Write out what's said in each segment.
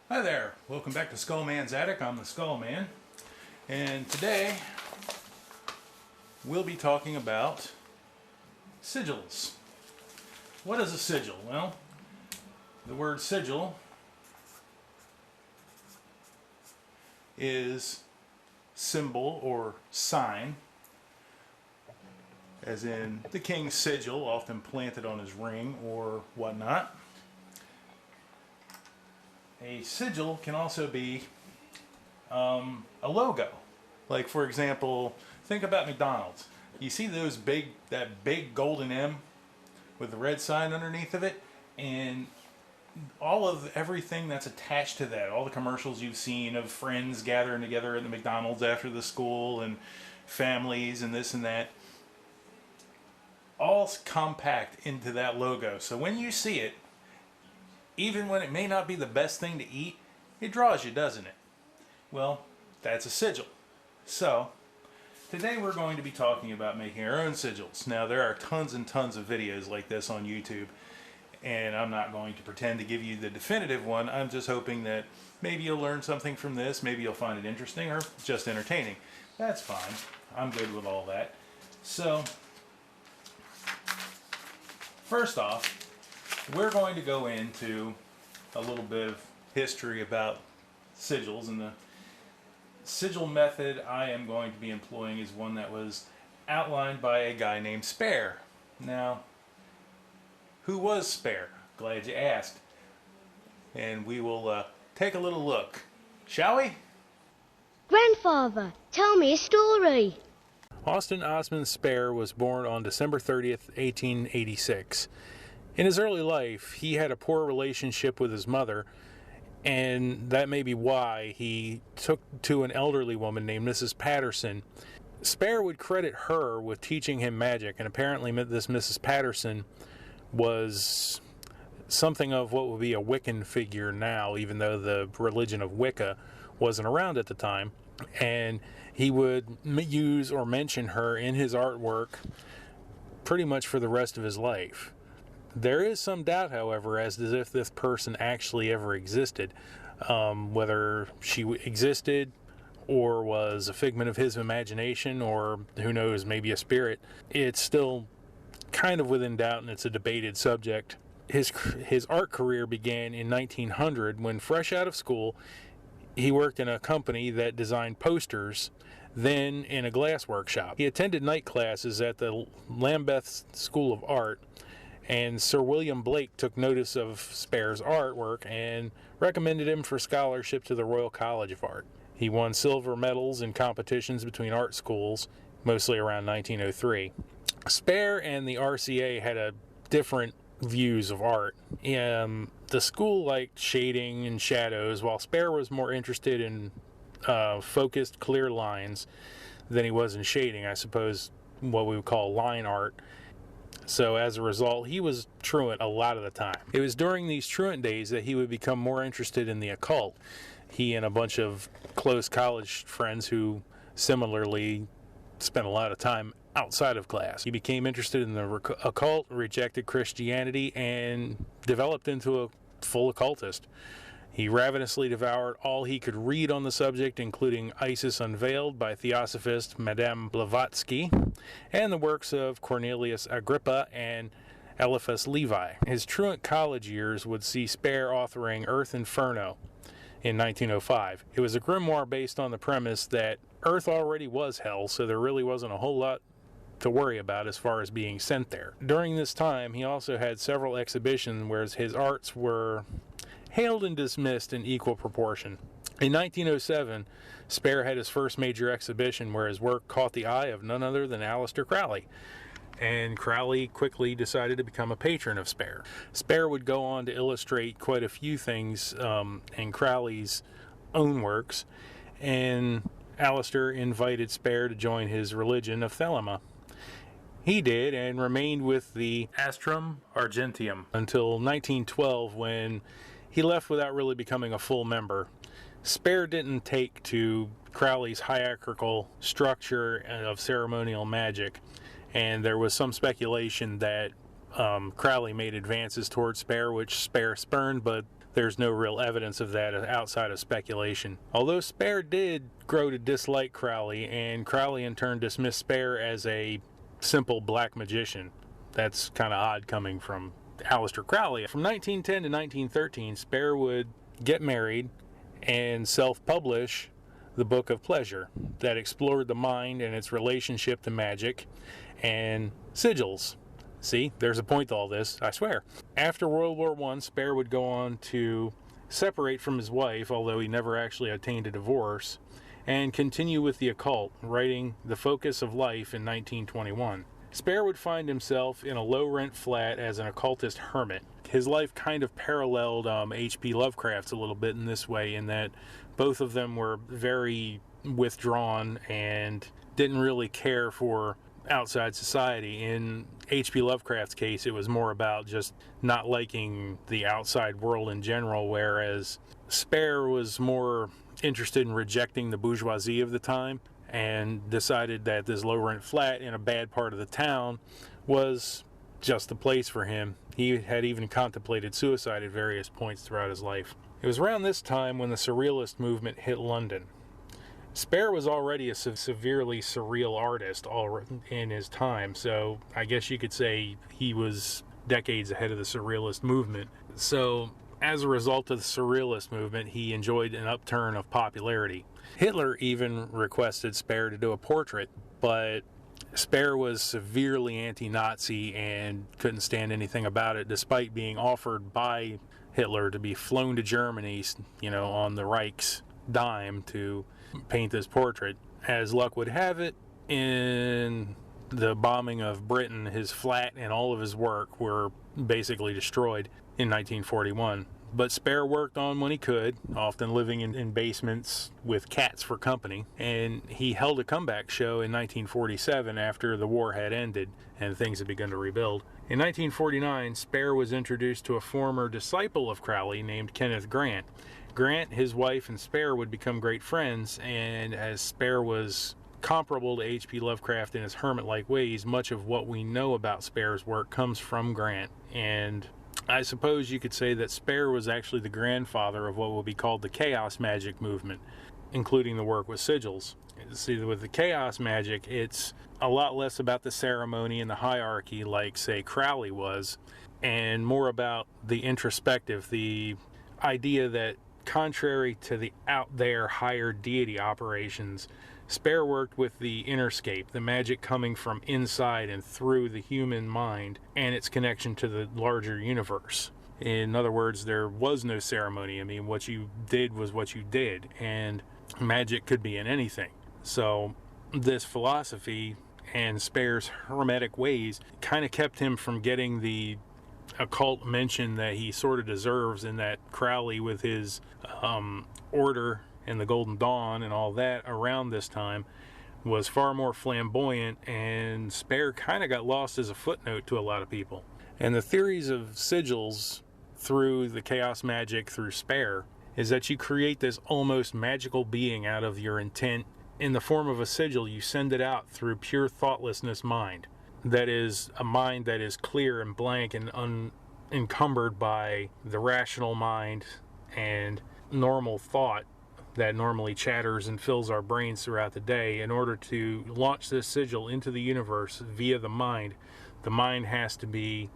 Hi there, welcome back to SKULLMAN'S Attic. I'm the Skull Man, and today we'll be talking about sigils. What is a sigil? Well, the word sigil is symbol or sign, as in the king's sigil, often planted on his ring or whatnot. A sigil can also be a logo. Like, for example, think about McDonald's. You see that big golden M with the red sign underneath of it, and all of everything that's attached to that, all the commercials you've seen of friends gathering together at the McDonald's after the school and families and this and that, all compact into that logo. So when you see it, even when it may not be the best thing to eat, it draws you, doesn't it? Well, that's a sigil. So, today we're going to be talking about making our own sigils. Now, there are tons and tons of videos like this on YouTube, and I'm not going to pretend to give you the definitive one. I'm just hoping that maybe you'll learn something from this, maybe you'll find it interesting or just entertaining. That's fine. I'm good with all that. So, first off, we're going to go into a little bit of history about sigils, and the sigil method I am going to be employing is one that was outlined by a guy named Scribd. Now, who was Scribd? Glad you asked. And we will take a little look, shall we? Grandfather, tell me a story. Osman Scribd was born on December 30th, 1886. In his early life, he had a poor relationship with his mother, and that may be why he took to an elderly woman named Mrs. Patterson. Scribd would credit her with teaching him magic, and apparently this Mrs. Patterson was something of what would be a Wiccan figure now, even though the religion of Wicca wasn't around at the time. And he would use or mention her in his artwork pretty much for the rest of his life. There is some doubt, however, as to if this person actually ever existed, whether she existed or was a figment of his imagination, or who knows, maybe a spirit. It's still kind of within doubt, and it's a debated subject. His art career began in 1900 when, fresh out of school, he worked in a company that designed posters, then in a glass workshop. He attended night classes at the Lambeth School of Art, and Sir William Blake took notice of Scribd's artwork and recommended him for scholarship to the Royal College of Art. He won silver medals in competitions between art schools, mostly around 1903. Scribd and the RCA had different views of art. The school liked shading and shadows, while Scribd was more interested in focused, clear lines than he was in shading, I suppose what we would call line art. So as a result, he was truant a lot of the time. It was during these truant days that he would become more interested in the occult. He and a bunch of close college friends who similarly spent a lot of time outside of class. He became interested in the occult, rejected Christianity, and developed into a full occultist. He ravenously devoured all he could read on the subject, including Isis Unveiled by Theosophist Madame Blavatsky, and the works of Cornelius Agrippa and Eliphas Levi. His truant college years would see Scribd authoring Earth Inferno in 1905. It was a grimoire based on the premise that Earth already was hell, so there really wasn't a whole lot to worry about as far as being sent there. During this time, he also had several exhibitions where his arts were hailed and dismissed in equal proportion. In 1907, Scribd had his first major exhibition where his work caught the eye of none other than Aleister Crowley, and Crowley quickly decided to become a patron of Scribd. Scribd would go on to illustrate quite a few things in Crowley's own works, and Aleister invited Scribd to join his religion of Thelema. He did, and remained with the Astrum Argenteum until 1912, when he left without really becoming a full member. Scribd didn't take to Crowley's hierarchical structure of ceremonial magic, and there was some speculation that Crowley made advances towards Scribd, which Scribd spurned, but there's no real evidence of that outside of speculation. Although Spare did grow to dislike Crowley, and Crowley in turn dismissed Spare as a simple black magician. That's kind of odd coming from Aleister Crowley. From 1910 to 1913, Spare would get married and self-publish the Book of Pleasure that explored the mind and its relationship to magic and sigils. See, there's a point to all this, I swear. After World War I, Spare would go on to separate from his wife, although he never actually obtained a divorce, and continue with the occult, writing The Focus of Life in 1921. Spare would find himself in a low-rent flat as an occultist hermit. His life kind of paralleled H.P. Lovecraft's a little bit in this way, in that both of them were very withdrawn and didn't really care for outside society. In H.P. Lovecraft's case, it was more about just not liking the outside world in general, whereas Spare was more interested in rejecting the bourgeoisie of the time and decided that this low-rent flat in a bad part of the town was just the place for him. He had even contemplated suicide at various points throughout his life. It was around this time when the Surrealist movement hit London. Spare was already a severely surreal artist in his time, so I guess you could say he was decades ahead of the Surrealist movement. So, as a result of the Surrealist movement, he enjoyed an upturn of popularity. Hitler even requested Spare to do a portrait, but Spare was severely anti-Nazi and couldn't stand anything about it, despite being offered by Hitler to be flown to Germany, on the Reich's dime to paint this portrait. As luck would have it, in the bombing of Britain, his flat and all of his work were basically destroyed in 1941. But Spare worked on when he could, often living in basements with cats for company, and he held a comeback show in 1947 after the war had ended and things had begun to rebuild. In 1949, Spare was introduced to a former disciple of Crowley named Kenneth Grant. Grant, his wife, and Spare would become great friends, and as Spare was comparable to H.P. Lovecraft in his hermit-like ways, much of what we know about Spare's work comes from Grant. And I suppose you could say that Spare was actually the grandfather of what will be called the Chaos Magic movement, including the work with Sigils. See, with the Chaos Magic, it's a lot less about the ceremony and the hierarchy like, say, Crowley was, and more about the introspective, the idea that contrary to the out-there higher deity operations, Spare worked with the innerscape, the magic coming from inside and through the human mind and its connection to the larger universe. In other words, there was no ceremony. I mean, what you did was what you did, and magic could be in anything. So this philosophy and Spare's hermetic ways kind of kept him from getting the occult mention that he sort of deserves, in that Crowley with his order and the Golden Dawn and all that around this time was far more flamboyant, and Spare kind of got lost as a footnote to a lot of people. And the theories of sigils through the chaos magic through Spare is that you create this almost magical being out of your intent. In the form of a sigil, you send it out through pure thoughtlessness mind. That is a mind that is clear and blank and unencumbered by the rational mind and normal thought that normally chatters and fills our brains throughout the day. In order to launch this sigil into the universe via the mind has to be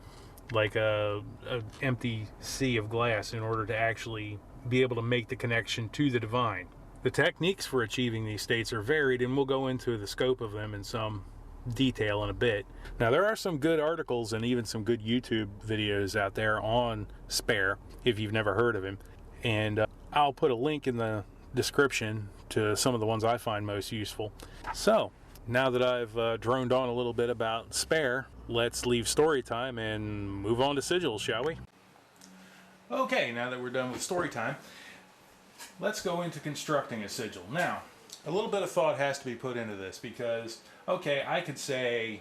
like a empty sea of glass in order to actually be able to make the connection to the divine. The techniques for achieving these states are varied, and we'll go into the scope of them in some detail in a bit. Now, there are some good articles and even some good YouTube videos out there on Spare if you've never heard of him, and I'll put a link in the description to some of the ones I find most useful. So now that I've droned on a little bit about Spare, let's leave story time and move on to sigils, shall we? Okay, now that we're done with story time, let's go into constructing a sigil. Now, a little bit of thought has to be put into this, because, okay, I could say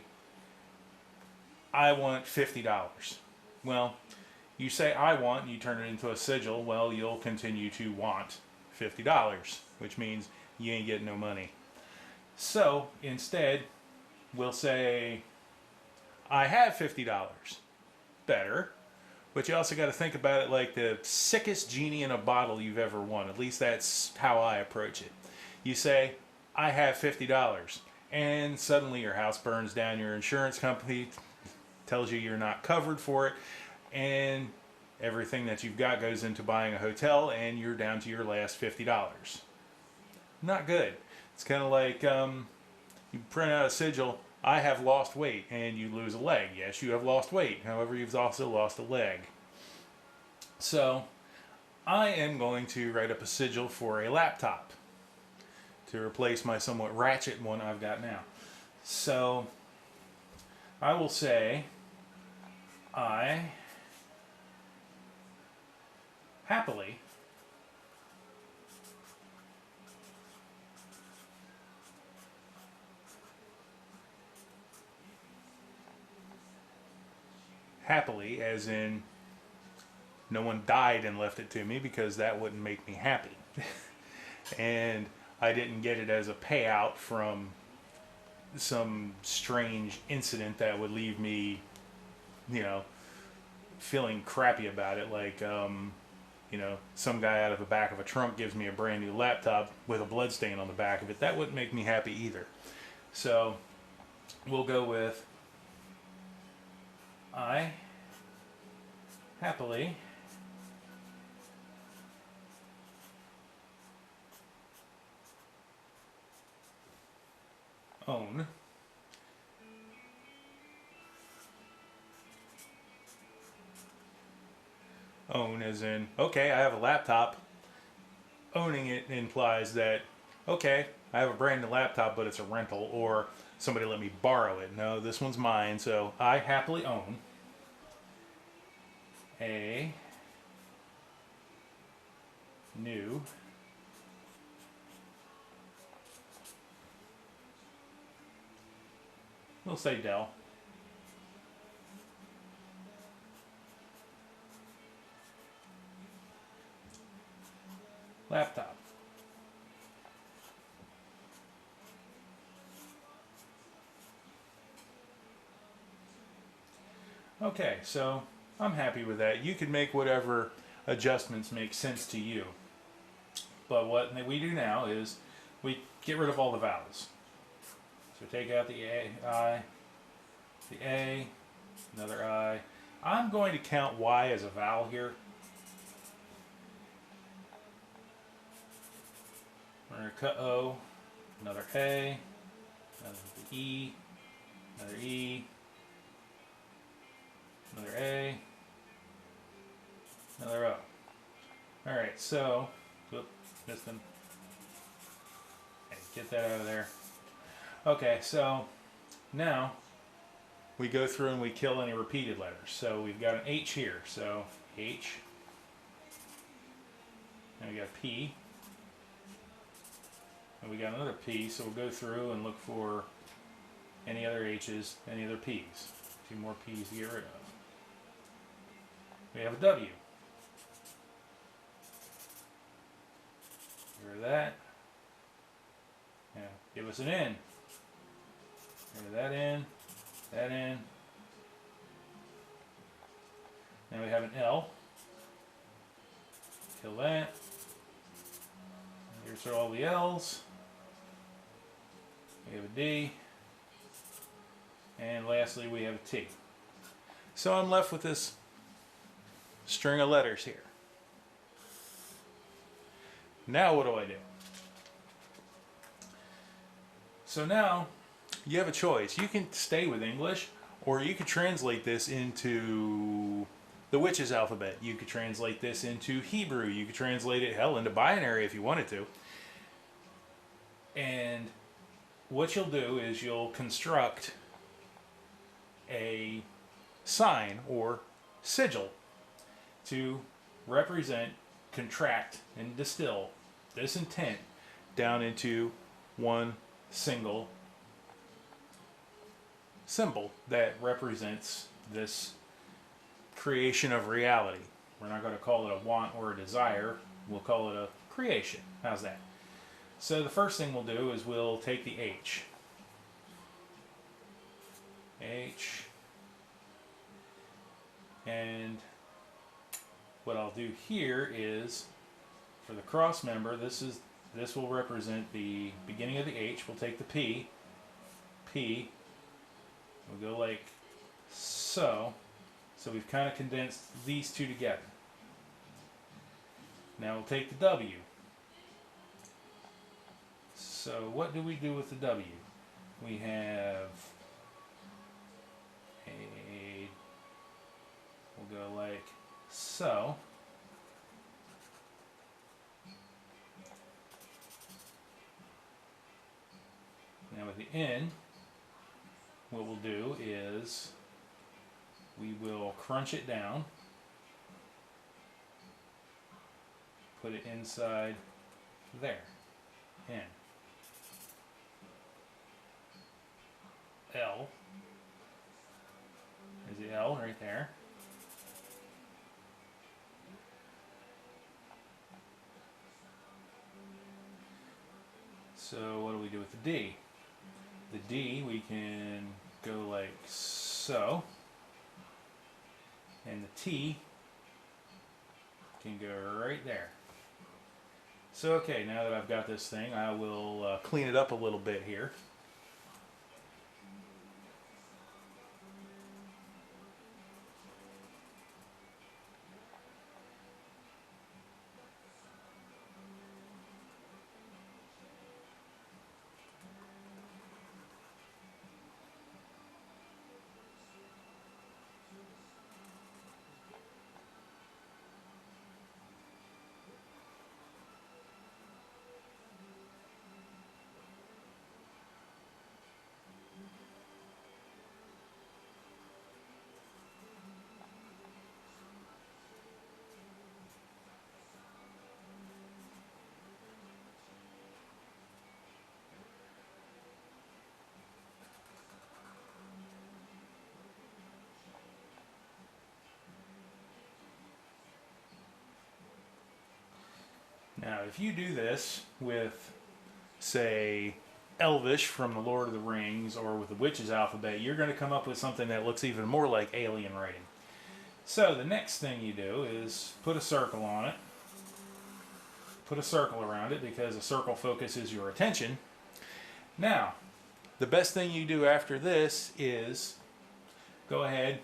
I want $50. Well, you say I want, you turn it into a sigil, well, you'll continue to want $50, which means you ain't getting no money. So instead, we'll say I have $50. Better. But you also got to think about it like the sickest genie in a bottle you've ever won. At least that's how I approach it. You say, I have $50. And suddenly your house burns down. Your insurance company tells you you're not covered for it. And everything that you've got goes into buying a hotel. And you're down to your last $50. Not good. It's kind of like you print out a sigil. I have lost weight, and you lose a leg. Yes, you have lost weight. However, you've also lost a leg. So, I am going to write up a sigil for a laptop to replace my somewhat ratchet one I've got now. So, I will say, I happily as in no one died and left it to me, because that wouldn't make me happy. And I didn't get it as a payout from some strange incident that would leave me, feeling crappy about it. Like, some guy out of the back of a trunk gives me a brand new laptop with a blood stain on the back of it. That wouldn't make me happy either. So we'll go with I happily own as in, okay, I have a laptop. Owning it implies that, okay, I have a brand new laptop, but it's a rental, or somebody let me borrow it. No, this one's mine, so I happily own a new we'll say Dell laptop. Okay, so I'm happy with that. You can make whatever adjustments make sense to you. But what we do now is we get rid of all the vowels. So take out the A, I, the A, another I. I'm going to count Y as a vowel here. We're going to cut O, another A, another E, another E, another A, another O. Alright, so, whoop, missed them. Okay, get that out of there. Okay, so now we go through and we kill any repeated letters. So we've got an H here, so H, and we got a P, and we got another P, so we'll go through and look for any other H's, any other P's. 2 more P's to get rid of. We have a W. Get rid of that. Now, give us an N. Get rid of that N, that N. Now we have an L. Kill that. Here's all the L's. We have a D. And lastly, we have a T. So I'm left with this string of letters here. Now what do I do? So now you have a choice. You can stay with English, or you could translate this into the witch's alphabet. You could translate this into Hebrew. You could translate it, hell, into binary if you wanted to. And what you'll do is you'll construct a sign or sigil to represent, contract, and distill this intent down into one single symbol that represents this creation of reality. We're not going to call it a want or a desire. We'll call it a creation. How's that? So the first thing we'll do is we'll take the H. H. And what I'll do here is, for the cross member, this will represent the beginning of the H. We'll take the P. We'll go like so. So we've kind of condensed these two together. Now we'll take the W. So what do we do with the W? We have we'll go like so. Now with the N, what we'll do is we will crunch it down, put it inside there, N. L, there's the L right there. So what do we do with the D? The D, we can go like so, and the T can go right there. So okay, now that I've got this thing, I will clean it up a little bit here. Now, if you do this with, say, Elvish from the Lord of the Rings or with the Witch's alphabet, you're going to come up with something that looks even more like alien writing. So the next thing you do is put a circle on it. Put a circle around it because a circle focuses your attention. Now, the best thing you do after this is go ahead,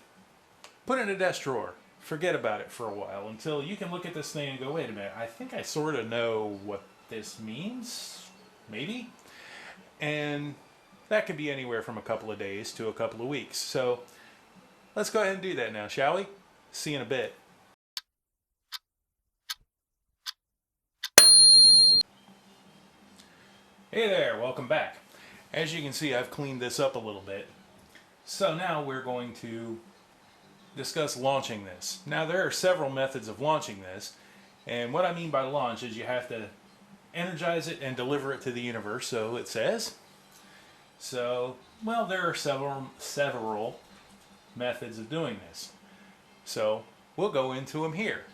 put it in a desk drawer. Forget about it for a while until you can look at this thing and go, wait a minute, I think I sort of know what this means, maybe? And that could be anywhere from a couple of days to a couple of weeks. So let's go ahead and do that now, shall we? See you in a bit. Hey there, welcome back. As you can see, I've cleaned this up a little bit. So now we're going to discuss launching this. Now there are several methods of launching this, and what I mean by launch is you have to energize it and deliver it to the universe, so it says. So, well, there are several methods of doing this. So we'll go into them here.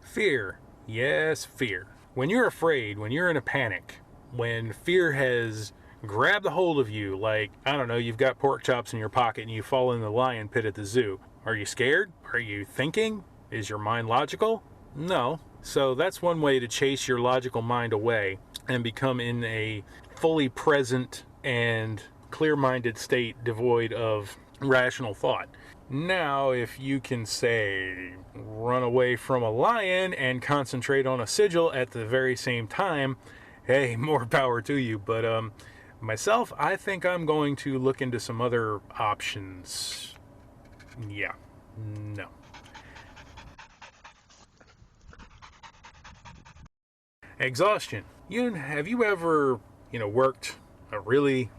Fear. Yes, fear. When you're afraid, when you're in a panic, when fear has grabbed a hold of you, like, I don't know, you've got pork chops in your pocket and you fall in the lion pit at the zoo. Are you scared? Are you thinking? Is your mind logical? No. So that's one way to chase your logical mind away and become in a fully present and clear-minded state devoid of rational thought. Now, if you can, say, run away from a lion and concentrate on a sigil at the very same time, hey, more power to you. But myself, I think I'm going to look into some other options. Yeah, no. Exhaustion. Have you ever, worked a really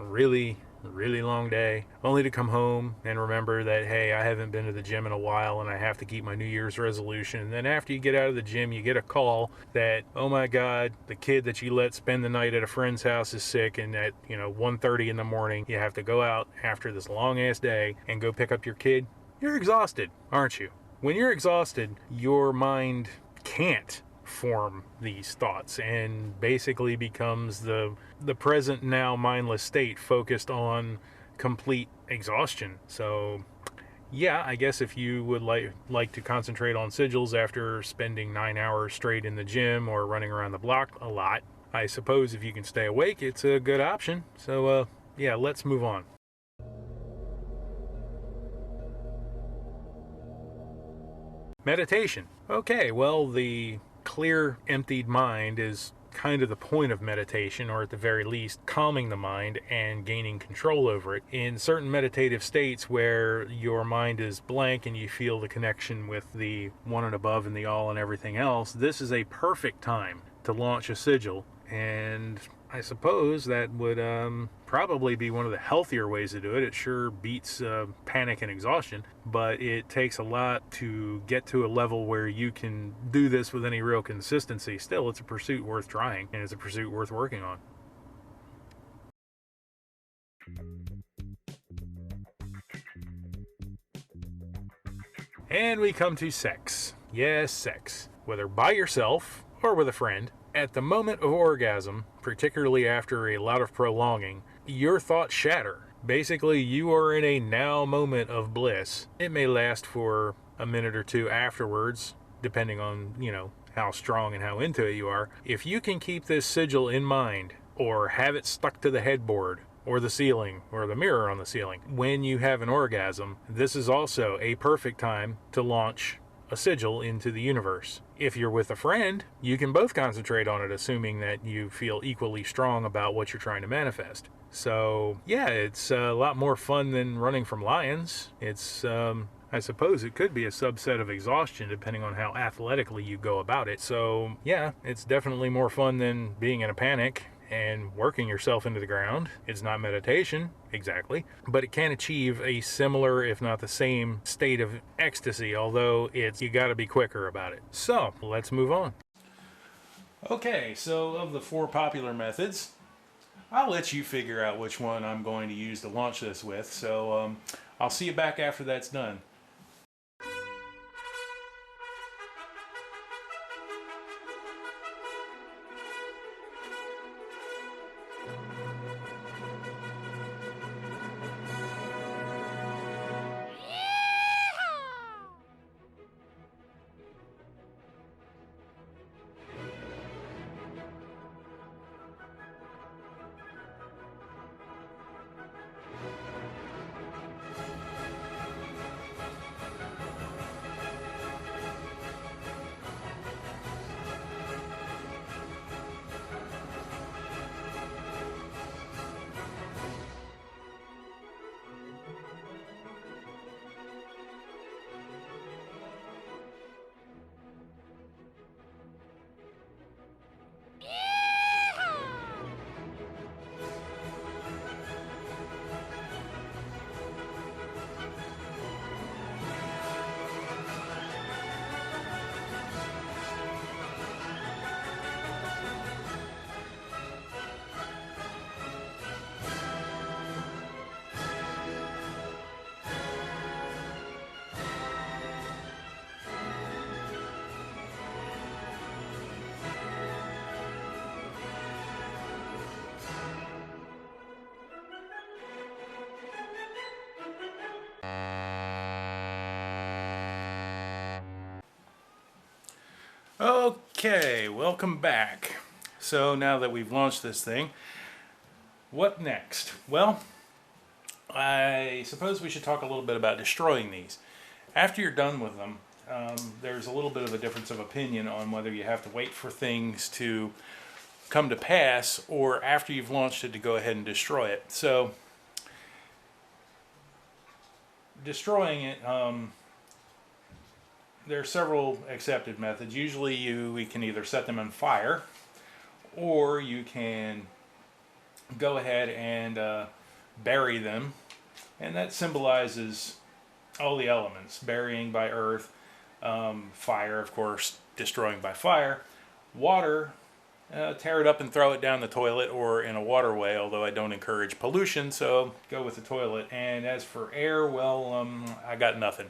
long day, only to come home and remember that, hey, I haven't been to the gym in a while and I have to keep my New Year's resolution. And then after you get out of the gym, you get a call that, oh my God, the kid that you let spend the night at a friend's house is sick, and at 1:30 in the morning you have to go out after this long ass day and go pick up your kid. You're exhausted, aren't you? When you're exhausted, your mind can't form these thoughts and basically becomes the present now mindless state focused on complete exhaustion. So yeah, I guess if you would like to concentrate on sigils after spending 9 hours straight in the gym or running around the block a lot, I suppose if you can stay awake, it's a good option. So yeah, let's move on. Meditation. Okay, well, the clear, emptied mind is kind of the point of meditation, or at the very least, calming the mind and gaining control over it. In certain meditative states where your mind is blank and you feel the connection with the one and above and the all and everything else, this is a perfect time to launch a sigil. And I suppose that would probably be one of the healthier ways to do it. It sure beats panic and exhaustion, but it takes a lot to get to a level where you can do this with any real consistency. Still, it's a pursuit worth trying, and it's a pursuit worth working on. And we come to sex. Yes, sex. Whether by yourself or with a friend, at the moment of orgasm, particularly after a lot of prolonging, your thoughts shatter. Basically, you are in a now moment of bliss. It may last for a minute or two afterwards, depending on, how strong and how into it you are. If you can keep this sigil in mind, or have it stuck to the headboard, or the ceiling, or the mirror on the ceiling, when you have an orgasm, this is also a perfect time to launch a sigil into the universe. If you're with a friend, you can both concentrate on it, assuming that you feel equally strong about what you're trying to manifest. So yeah, it's a lot more fun than running from lions. It's I suppose it could be a subset of exhaustion depending on how athletically you go about it. So yeah, it's definitely more fun than being in a panic and working yourself into the ground. It's not meditation, exactly, but it can achieve a similar, if not the same, state of ecstasy, although you gotta be quicker about it. So, let's move on. Okay, so of the 4 popular methods, I'll let you figure out which one I'm going to use to launch this with, so I'll see you back after that's done. Okay, welcome back. So now that we've launched this thing, what next? Well, I suppose we should talk a little bit about destroying these. After you're done with them, there's a little bit of a difference of opinion on whether you have to wait for things to come to pass or after you've launched it to go ahead and destroy it. So, destroying it, there are several accepted methods. Usually we can either set them on fire or you can go ahead and bury them, and that symbolizes all the elements: burying by earth, fire, of course, destroying by fire, water, tear it up and throw it down the toilet or in a waterway, although I don't encourage pollution, so go with the toilet. And as for air, well, I got nothing,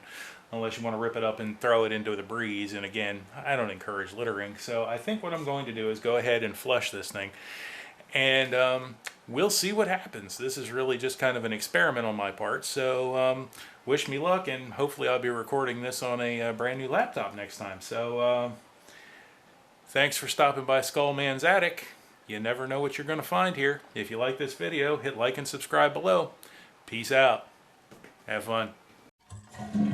unless you want to rip it up and throw it into the breeze, and again, I don't encourage littering. So I think what I'm going to do is go ahead and flush this thing. And we'll see what happens. This is really just kind of an experiment on my part. So wish me luck, and hopefully I'll be recording this on a brand new laptop next time. So thanks for stopping by SKULLMAN'S Attic. You never know what you're going to find here. If you like this video, hit like and subscribe below. Peace out. Have fun.